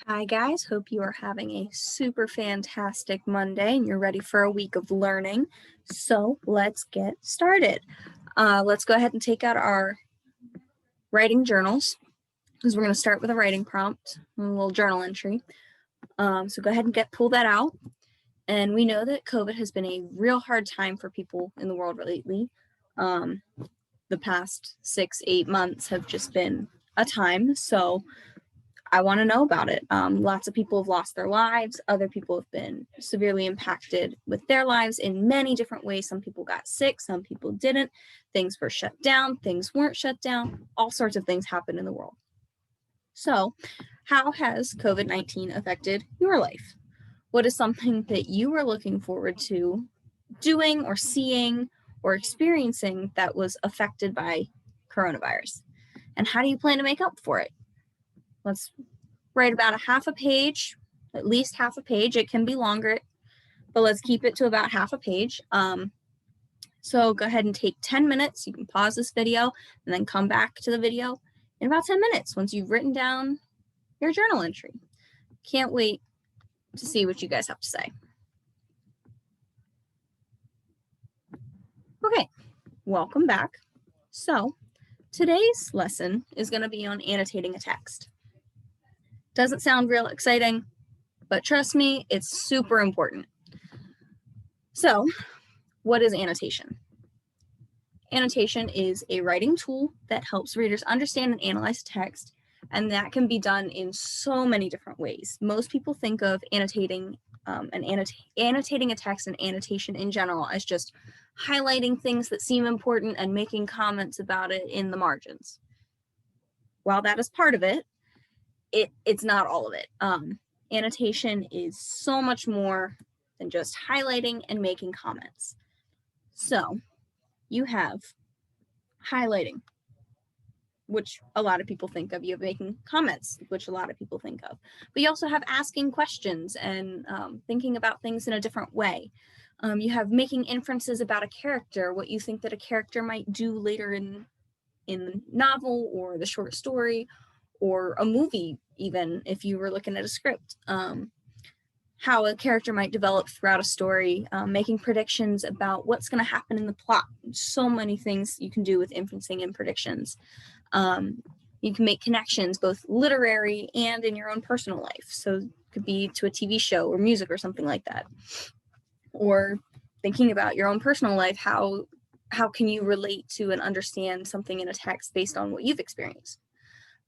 Hi guys, hope you are having a super fantastic Monday and you're ready for a week of learning. So let's get started. Let's go ahead and take out our writing journals because we're going to start with a writing prompt, a little journal entry. So go ahead and pull that out. And we know that COVID has been a real hard time for people in the world lately. The past 6-8 months have just been a time. So I want to know about it. Lots of people have lost their lives. Other people have been severely impacted with their lives in many different ways. Some people got sick, some people didn't. Things were shut down, things weren't shut down. All sorts of things happened in the world. So, how has COVID-19 affected your life? What is something that you are looking forward to doing or seeing or experiencing that was affected by coronavirus? And how do you plan to make up for it? Let's write about a half a page, at least half a page. It can be longer, but let's keep it to about half a page. So go ahead and take 10 minutes. You can pause this video and then come back to the video in about 10 minutes once you've written down your journal entry. Can't wait to see what you guys have to say. Okay, welcome back. So today's lesson is going to be on annotating a text. Doesn't sound real exciting, but trust me, it's super important. So, what is annotation? Annotation is a writing tool that helps readers understand and analyze text, and that can be done in so many different ways. Most people think of annotating annotating a text and annotation in general as just highlighting things that seem important and making comments about it in the margins. While that is part of it, it's not all of it. Annotation is so much more than just highlighting and making comments. So you have highlighting, which a lot of people think of. You have making comments, which a lot of people think of. But you also have asking questions and thinking about things in a different way. You have making inferences about a character, what you think that a character might do later in the novel or the short story or a movie, even if you were looking at a script. How a character might develop throughout a story, making predictions about what's going to happen in the plot. So many things you can do with inferencing and predictions. You can make connections, both literary and in your own personal life. So it could be to a TV show or music or something like that. Or thinking about your own personal life, how can you relate to and understand something in a text based on what you've experienced?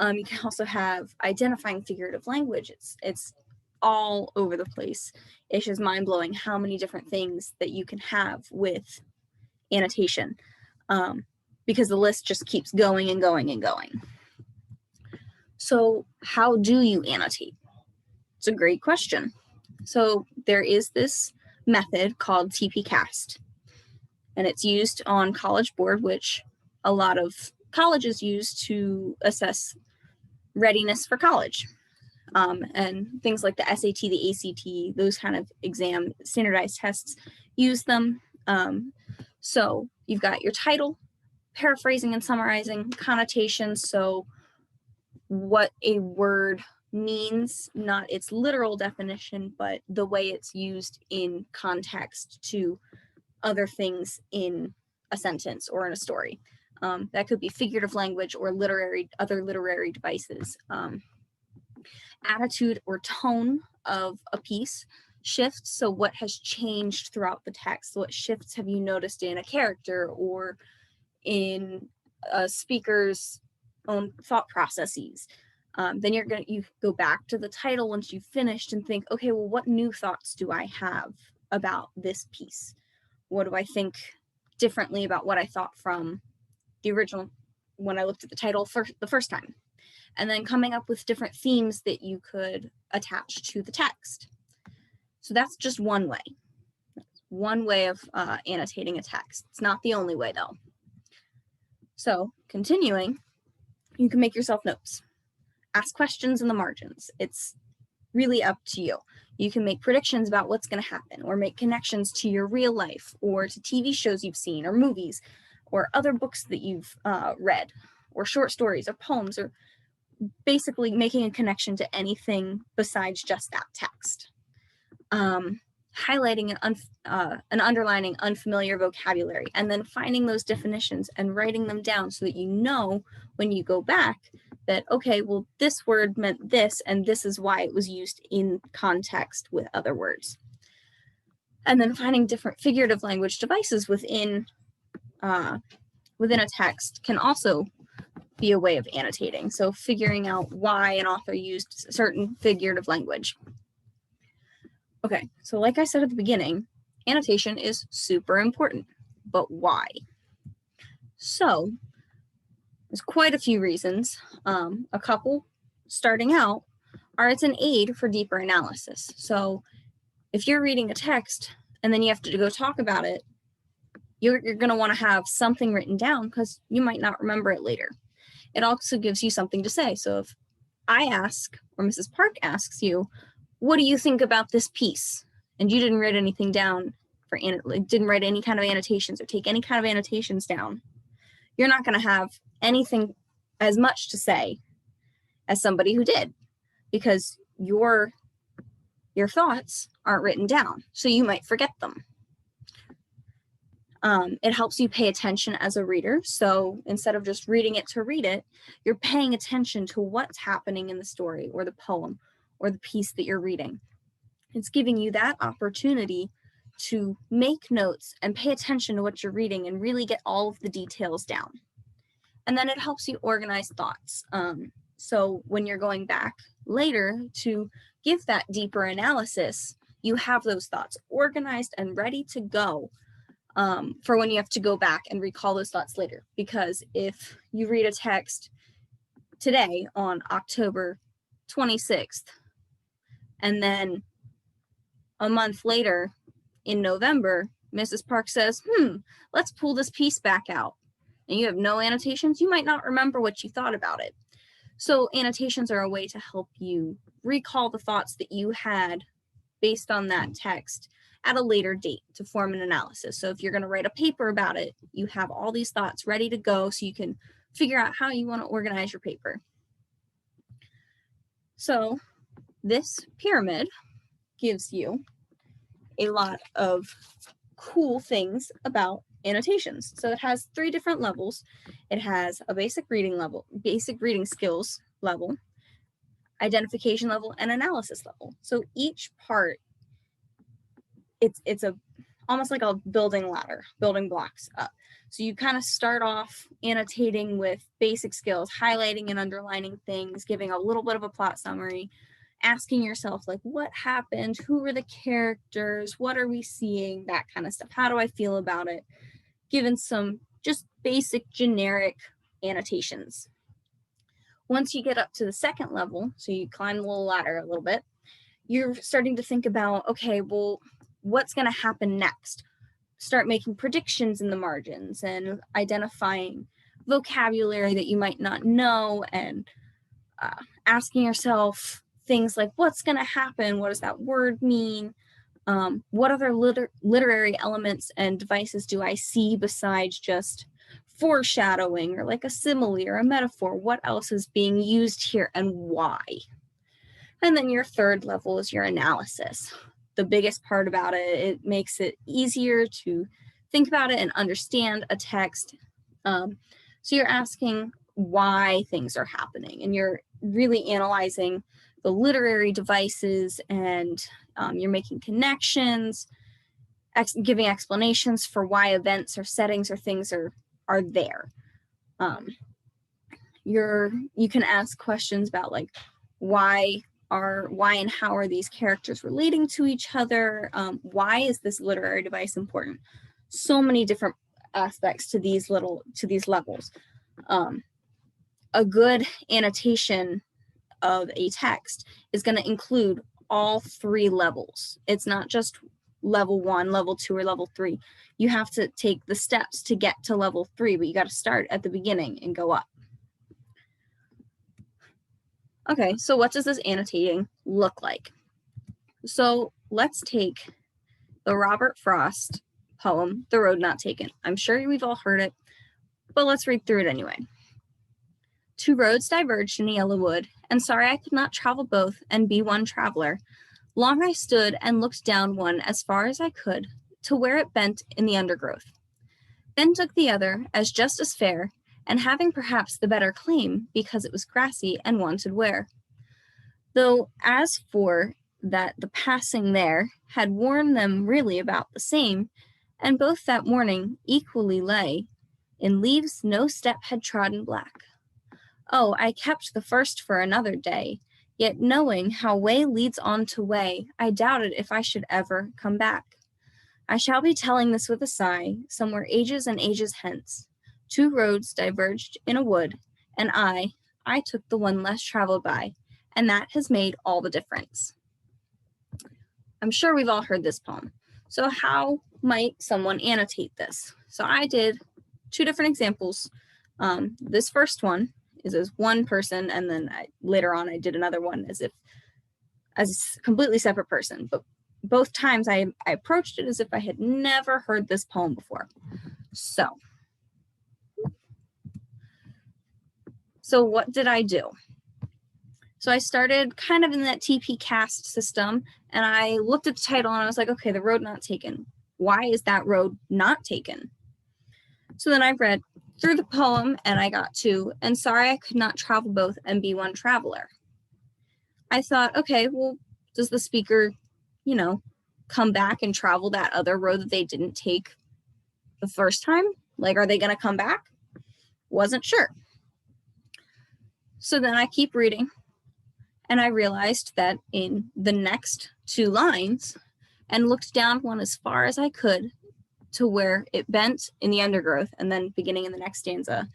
You can also have identifying figurative language. It's all over the place. It's just mind-blowing how many different things that you can have with annotation, because the list just keeps going and going and going. So how do you annotate? It's a great question. So there is this method called TPCast, and it's used on College Board, which a lot of colleges use to assess readiness for college. And things like the SAT, the ACT, those kind of standardized tests use them. So you've got your title, paraphrasing and summarizing, connotations, so what a word means, not its literal definition, but the way it's used in context to other things in a sentence or in a story. That could be figurative language or other literary devices. Attitude or tone of a piece shifts. So what has changed throughout the text? What shifts have you noticed in a character or in a speaker's own thought processes? Then you go back to the title once you've finished and think, okay, well, what new thoughts do I have about this piece? What do I think differently about what I thought from the original when I looked at the title the first time? And then coming up with different themes that you could attach to the text. So that's just one way. One way of annotating a text. It's not the only way, though. So continuing, you can make yourself notes. Ask questions in the margins. It's really up to you. You can make predictions about what's going to happen or make connections to your real life or to TV shows you've seen or movies or other books that you've read or short stories or poems or basically making a connection to anything besides just that text. Highlighting and underlining unfamiliar vocabulary, and then finding those definitions and writing them down so that you know when you go back that, okay, well, this word meant this, and this is why it was used in context with other words. And then finding different figurative language devices within a text can also be a way of annotating. So figuring out why an author used certain figurative language. Okay, so like I said at the beginning, annotation is super important, but why? So there's quite a few reasons. A couple starting out are it's an aid for deeper analysis. So if you're reading a text and then you have to go talk about it, you're going to want to have something written down because you might not remember it later. It also gives you something to say. So if I ask, or Mrs. Park asks you, what do you think about this piece? And you didn't write anything down didn't write any kind of annotations or take any kind of annotations down, you're not going to have anything as much to say as somebody who did, because your thoughts aren't written down, so you might forget them. It helps you pay attention as a reader. So instead of just reading it to read it, you're paying attention to what's happening in the story or the poem or the piece that you're reading. It's giving you that opportunity to make notes and pay attention to what you're reading and really get all of the details down. And then it helps you organize thoughts. So when you're going back later to give that deeper analysis, you have those thoughts organized and ready to go for when you have to go back and recall those thoughts later. Because if you read a text today on October 26th, and then a month later in November, Mrs. Park says, let's pull this piece back out, and you have no annotations, you might not remember what you thought about it. So annotations are a way to help you recall the thoughts that you had based on that text at a later date to form an analysis. So if you're going to write a paper about it, you have all these thoughts ready to go so you can figure out how you want to organize your paper. So this pyramid gives you a lot of cool things about annotations. So it has 3 different levels. It has a basic reading level, basic reading skills level, identification level, and analysis level. So each part, it's almost like a building ladder, building blocks up. So you kind of start off annotating with basic skills, highlighting and underlining things, giving a little bit of a plot summary, asking yourself, like, what happened? Who were the characters? What are we seeing? That kind of stuff. How do I feel about it? Given some just basic generic annotations. Once you get up to the second level, so you climb the little ladder a little bit, you're starting to think about, okay, well, what's going to happen next? Start making predictions in the margins and identifying vocabulary that you might not know, and asking yourself things like, what's going to happen? What does that word mean? What other literary elements and devices do I see besides just foreshadowing or like a simile or a metaphor? What else is being used here and why? And then your third level is your analysis. The biggest part about it, it makes it easier to think about it and understand a text. So you're asking why things are happening, and you're really analyzing the literary devices, and you're making connections, giving explanations for why events or settings or things are there. You can ask questions about, like, why and how are these characters relating to each other? Why is this literary device important? So many different aspects to these levels. A good annotation of a text is going to include all 3 levels. It's not just level 1, level 2, or level 3. You have to take the steps to get to level 3, but you got to start at the beginning and go up. Okay, so what does this annotating look like? So let's take the Robert Frost poem, The Road Not Taken. I'm sure we've all heard it, but let's read through it anyway. Two roads diverged in a yellow wood, and sorry I could not travel both and be one traveler. Long I stood and looked down one as far as I could, to where it bent in the undergrowth. Then took the other as just as fair, and having perhaps the better claim, because it was grassy and wanted wear. Though as for that the passing there had worn them really about the same, and both that morning equally lay, in leaves no step had trodden black. Oh, I kept the first for another day, yet knowing how way leads on to way, I doubted if I should ever come back. I shall be telling this with a sigh, somewhere ages and ages hence. Two roads diverged in a wood, and I took the one less traveled by, and that has made all the difference. I'm sure we've all heard this poem. So how might someone annotate this? So I did two different examples. This first one is as one person, and then later on I did another one as a completely separate person. But both times I approached it as if I had never heard this poem before. So what did I do? So I started kind of in that TP cast system, and I looked at the title and I was like, okay, the road not taken. Why is that road not taken? So then I read through the poem and I got to, and sorry I could not travel both and be one traveler. I thought, okay, well, does the speaker, come back and travel that other road that they didn't take the first time? Like, are they going to come back? Wasn't sure. So then I keep reading, and I realized that in the next two lines, and looked down one as far as I could to where it bent in the undergrowth, and then beginning in the next stanza,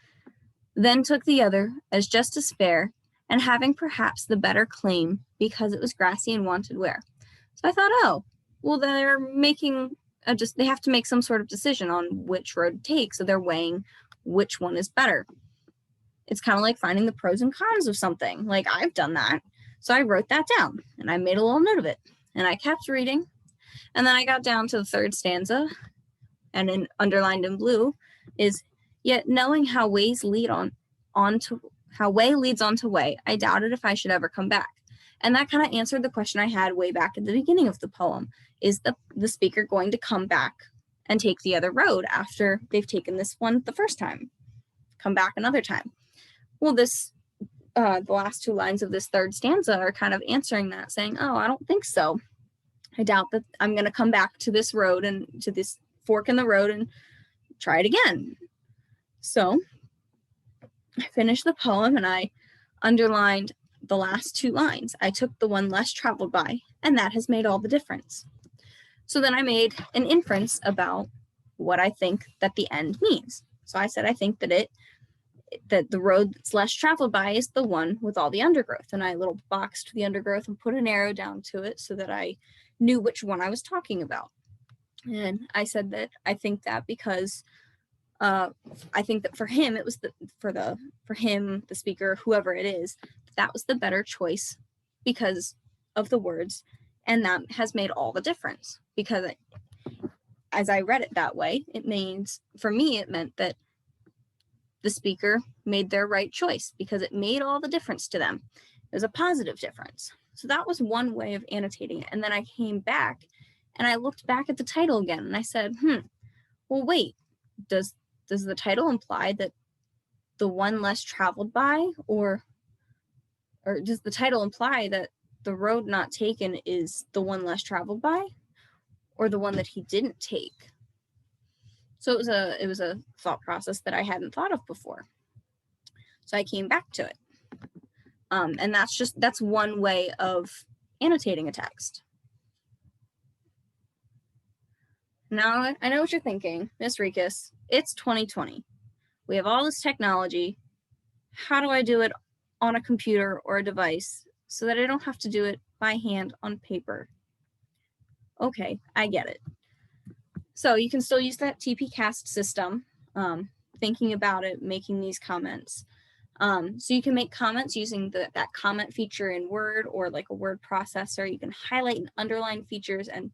then took the other as just as fair, and having perhaps the better claim, because it was grassy and wanted wear. So I thought, oh, well, they're making they have to make some sort of decision on which road to take, so they're weighing which one is better. It's kind of like finding the pros and cons of something. Like, I've done that. So I wrote that down, and I made a little note of it, and I kept reading, and then I got down to the third stanza, and underlined in blue is, yet knowing how way leads on to way, I doubted if I should ever come back. And that kind of answered the question I had way back at the beginning of the poem. Is the speaker going to come back and take the other road after they've taken this one the first time? Come back another time? Well, the last two lines of this third stanza are kind of answering that, saying, oh, I don't think so. I doubt that I'm going to come back to this road and to this fork in the road and try it again. So I finished the poem and I underlined the last two lines. I took the one less traveled by, and that has made all the difference. So then I made an inference about what I think that the end means. So I said, I think that the road that's less traveled by is the one with all the undergrowth. And I little boxed the undergrowth and put an arrow down to it so that I knew which one I was talking about. And I said that I think that because I think that for him, it was for him, the speaker, whoever it is, that was the better choice because of the words. And that has made all the difference, because as I read it that way, it means, for me, it meant that the speaker made their right choice because it made all the difference to them. It was a positive difference. So that was one way of annotating it. And then I came back and I looked back at the title again and I said, well, wait, does the title imply that the one less traveled by, or does the title imply that the road not taken is the one less traveled by, or the one that he didn't take? So it was a thought process that I hadn't thought of before. So I came back to it. And that's one way of annotating a text. Now, I know what you're thinking, Miss Rikas, it's 2020. We have all this technology. How do I do it on a computer or a device so that I don't have to do it by hand on paper? Okay, I get it. So you can still use that TP cast system, thinking about it, making these comments. So you can make comments using that comment feature in Word or like a word processor. You can highlight and underline features, and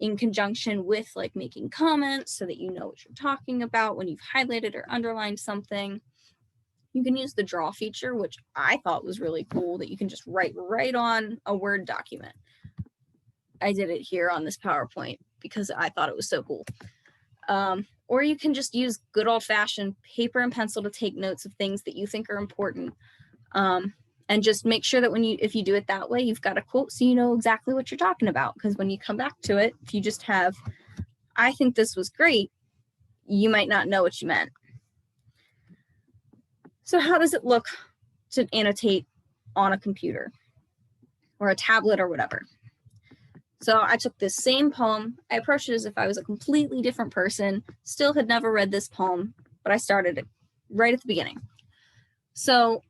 in conjunction with like making comments so that you know what you're talking about when you've highlighted or underlined something. you can use the draw feature, which I thought was really cool, that you can just write right on a Word document. I did it here on this PowerPoint because I thought it was so cool. Or you can just use good old-fashioned paper and pencil to take notes of things that you think are important. And just make sure that if you do it that way, you've got a quote so you know exactly what you're talking about. Because when you come back to it, if you just have, I think this was great, you might not know what you meant. So how does it look to annotate on a computer or a tablet or whatever? So I took this same poem, I approached it as if I was a completely different person, still had never read this poem, but I started it right at the beginning. So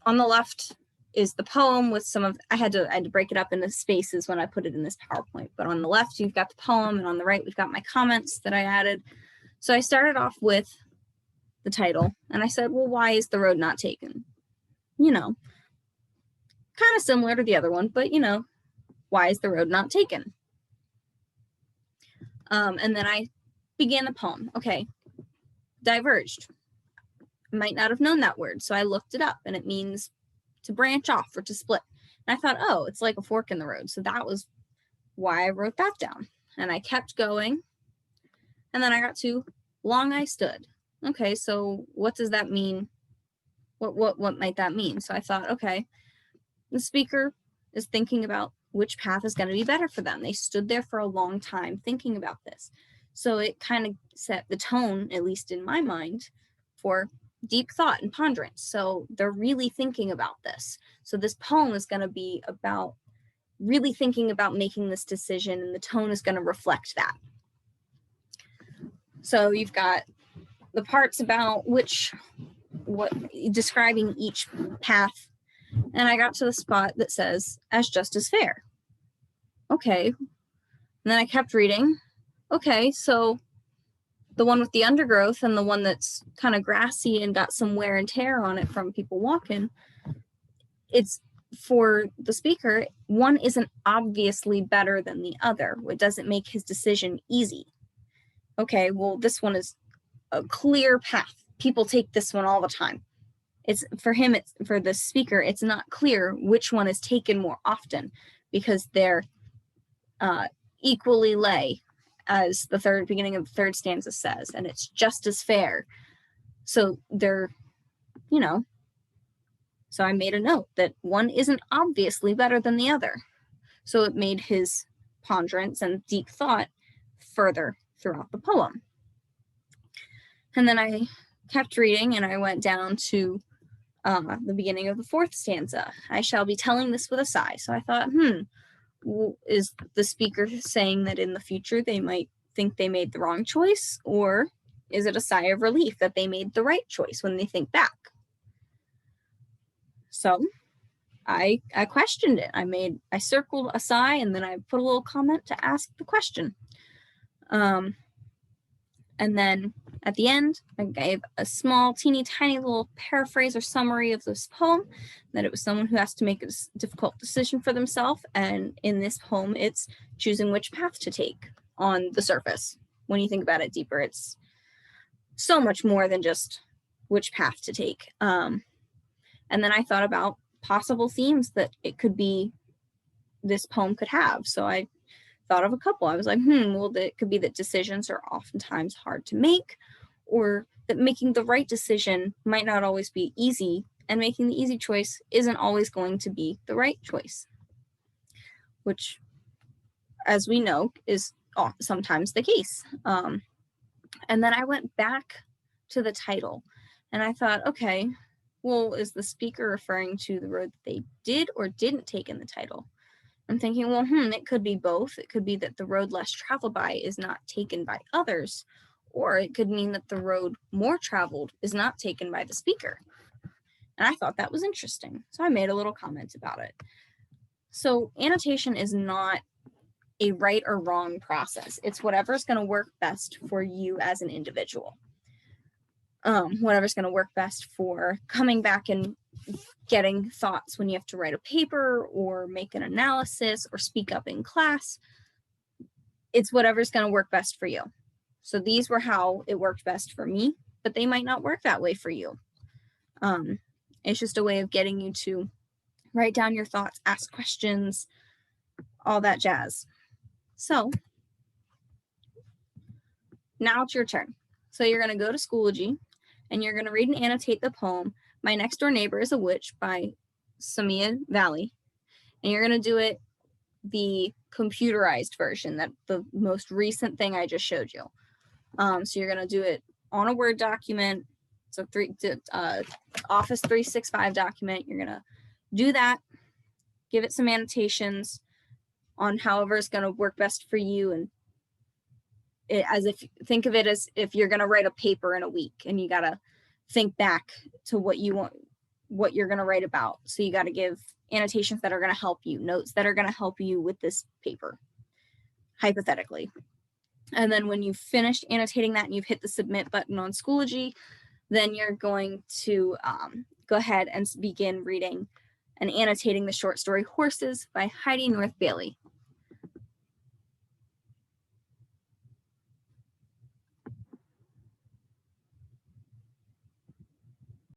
on the left is the poem with some of, I had to break it up into spaces when I put it in this PowerPoint, but on the left, you've got the poem, and on the right, we've got my comments that I added. So I started off with the title, and I said, well, why is the road not taken? You know, kind of similar to the other one, but, you know, why is the road not taken? And then I began the poem. Okay, diverged. Might not have known that word, so I looked it up, and it means to branch off or to split. And I thought, oh, it's like a fork in the road. So that was why I wrote that down. And I kept going, and then I got to long I stood. Okay, so what does that mean? What might that mean? So I thought, okay, the speaker is thinking about which path is going to be better for them. They stood there for a long time thinking about this. So it kind of set the tone, at least in my mind, for deep thought and ponderance. So they're really thinking about this. So this poem is going to be about really thinking about making this decision, and the tone is going to reflect that. So you've got the parts about describing each path, and I got to the spot that says, as just as fair. Okay. And then I kept reading. Okay, so the one with the undergrowth and the one that's kind of grassy and got some wear and tear on it from people walking, it's for the speaker, one isn't obviously better than the other. It doesn't make his decision easy. Okay, well, this one is a clear path. People take this one all the time. It's for him, it's for the speaker, it's not clear which one is taken more often because they're equally lay, as the beginning of the third stanza says, and it's just as fair. So they're, you know, so I made a note that one isn't obviously better than the other. So it made his ponderance and deep thought further throughout the poem. And then I kept reading, and I went down to the beginning of the fourth stanza. I shall be telling this with a sigh. So I thought, is the speaker saying that in the future they might think they made the wrong choice, or is it a sigh of relief that they made the right choice when they think back? So I questioned it. I circled a sigh, and then I put a little comment to ask the question. And then at the end, I gave a small, teeny, tiny little paraphrase or summary of this poem, that it was someone who has to make a difficult decision for themselves. And in this poem, it's choosing which path to take on the surface. When you think about it deeper, it's so much more than just which path to take. And then I thought about possible themes that this poem could have. So I thought of a couple. I was like, well, it could be that decisions are oftentimes hard to make, or that making the right decision might not always be easy, and making the easy choice isn't always going to be the right choice, which, as we know, is sometimes the case. And then I went back to the title, and I thought, okay, well, is the speaker referring to the road that they did or didn't take in the title? I'm thinking, well, it could be both. It could be that the road less traveled by is not taken by others, or it could mean that the road more traveled is not taken by the speaker. And I thought that was interesting. So I made a little comment about it. So annotation is not a right or wrong process. It's whatever's going to work best for you as an individual. Whatever's going to work best for coming back and getting thoughts when you have to write a paper or make an analysis or speak up in class. It's whatever's going to work best for you. So these were how it worked best for me, but they might not work that way for you. It's just a way of getting you to write down your thoughts, ask questions, all that jazz. So now it's your turn. So you're going to go to Schoology and you're going to read and annotate the poem My Next Door Neighbor is a Witch by Samia Valley. And you're going to do it the computerized version, that the most recent thing I just showed you. So you're going to do it on a Word document. So Office 365 document. You're going to do that, give it some annotations on however it's going to work best for you. And think of it as if you're going to write a paper in a week and you got to think back to what you want, what you're going to write about. So you got to give annotations that are going to help you, notes that are going to help you with this paper, hypothetically. And then when you've finished annotating that and you've hit the submit button on Schoology, then you're going to go ahead and begin reading and annotating the short story Horses by Heidi North Bailey.